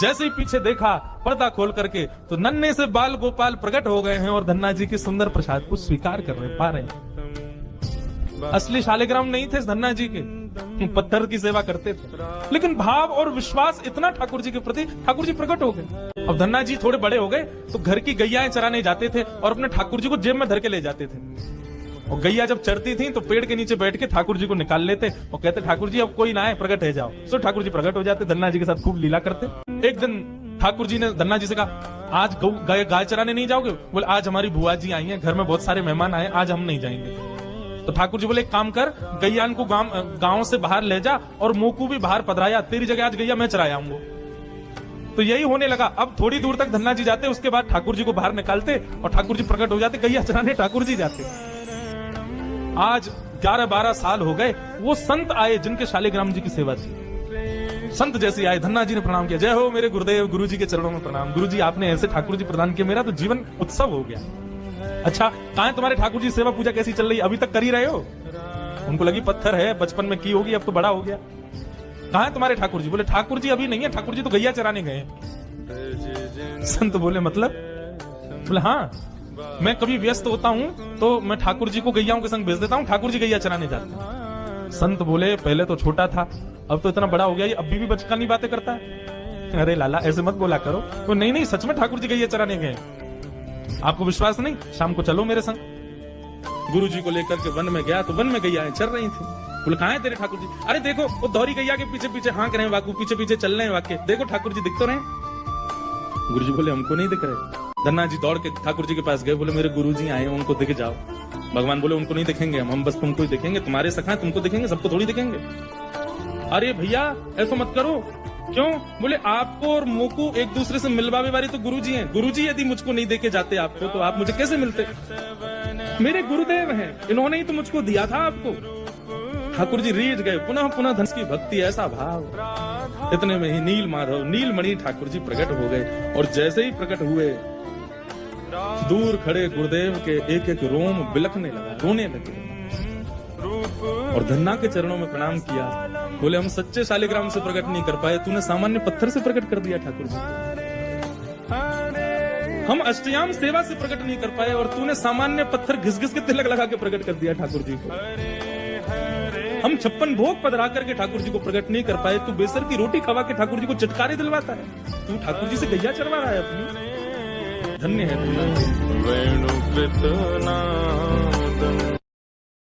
जैसे ही पीछे देखा पर्दा खोल करके तो नन्हे से बाल गोपाल प्रकट हो गए हैं और धन्ना जी के सुंदर प्रसाद को स्वीकार कर पा रहे हैं। असली शालिग्राम नहीं थे धन्ना जी के, पत्थर की सेवा करते थे, लेकिन भाव और विश्वास इतना ठाकुर जी के प्रति, ठाकुर जी प्रकट हो गए। अब धन्ना जी थोड़े बड़े हो गए तो घर की गैयाएं चराने जाते थे और अपने ठाकुर जी को जेब में धर के ले जाते थे। और गैया जब चरती थी तो पेड़ के नीचे बैठ के ठाकुर जी को निकाल लेते और कहते ठाकुर जी अब कोई ना आए, प्रकट है जाओ। तो ठाकुर जी प्रकट हो जाते, धन्ना जी के साथ खूब लीला करते। एक दिन ठाकुर जी ने धन्ना जी से कहा, आज गाय चराने नहीं जाओगे? बोले आज हमारी बुआ जी आई हैं, घर में बहुत सारे मेहमान आए, आज हम नहीं जाएंगे। तो ठाकुर जी बोले एक काम कर, गैयान को गांव से बाहर ले जा और मोकू भी बाहर पधराया, तेरी जगह आज गैया मैं चराया आऊंगा। तो यही होने लगा। अब थोड़ी दूर तक धन्ना जी जाते, उसके बाद ठाकुर जी को बाहर निकालते और ठाकुर जी प्रकट हो जाते, गैया चराने ठाकुर जी जाते। आज 11-12 साल हो गए, वो संत आए जिनके शालिग्राम जी की सेवा थी। संत जैसे आए, धन्ना जी ने प्रणाम किया, जय हो मेरे गुरुदेव, गुरु जी के चरणों में प्रणाम। गुरु जी आपने ऐसे ठाकुर जी प्रदान किया, मेरा तो जीवन उत्सव हो गया। अच्छा कहां है तुम्हारे ठाकुर जी, सेवा पूजा कैसी चल रही है, अभी तक कर ही रहे हो? उनको लगी पत्थर है, बचपन में की होगी, अब तो बड़ा हो गया। कहां है तुम्हारे ठाकुर जी? बोले ठाकुर जी अभी नहीं है, ठाकुर जी तो गैया चराने गए। संत बोले मतलब? बोले हाँ, मैं कभी व्यस्त होता हूं तो मैं ठाकुर जी को गैयाओं के संग भेज देता हूं, ठाकुर जी गैया चराने जाते हैं। संत बोले पहले तो छोटा था, अब तो इतना बड़ा हो गया, ये अभी भी बचकानी बातें करता है। अरे लाला ऐसे मत बोला करो। तो नहीं सच में ठाकुर जी गैया चराने गए। आपको विश्वास नहीं? शाम को चलो मेरे संग। गुरु जी को लेकर के वन में गया तो वन में गैयाएं चल रही थी। बोले कहां है तेरे ठाकुर जी? अरे देखो वो दोहरी गैया के पीछे पीछे हाँक रहे हैं, वाकू पीछे पीछे चल रहे हैं, वाक्य देखो ठाकुर जी दिख तो रहे। गुरु जी बोले हमको नहीं दिख रहे। धन्ना जी दौड़ के ठाकुर जी के पास गए, बोले मेरे गुरु जी आए, उनको दिख जाओ। भगवान बोले उनको नहीं दिखेंगे, हम बस तुमको ही दिखेंगे, तुम्हारे सखा तुमको दिखेंगे, सबको थोड़ी दिखेंगे। अरे भैया ऐसा मत करो। क्यों? बोले आपको और मोकू एक दूसरे से मिलवावे वाली तो गुरु जी हैं। गुरु जी यदि मुझको नहीं देके जाते आपको तो आप मुझे कैसे मिलते? मेरे गुरुदेव हैं, इन्होंने ही तो मुझको दिया था आपको। ठाकुर जी रीझ गए, पुनः पुनः धन की भक्ति, ऐसा भाव। इतने में ही नील माधव नीलमणि ठाकुर जी प्रकट हो गए और जैसे ही प्रकट हुए दूर खड़े गुरुदेव के एक एक रोम बिलखने लगा, रोने लगे और धन्ना के चरणों में प्रणाम किया। बोले हम सच्चे शालिग्राम से प्रकट नहीं कर पाए, तूने सामान्य पत्थर से प्रकट कर दिया ठाकुर जी। हम अष्टयाम सेवा से प्रकट नहीं कर पाए और तूने सामान्य पत्थर घिस घिस के तिलक लगा के प्रकट कर दिया ठाकुर जी को। हम 56 भोग पधरा करके ठाकुर जी को प्रकट नहीं कर पाए, तू बेसर की रोटी खवा के ठाकुर जी को चटकारे दिलवाता है। तू ठाकुर जी से गैया चरवा रहा है अपनी। धन्य है।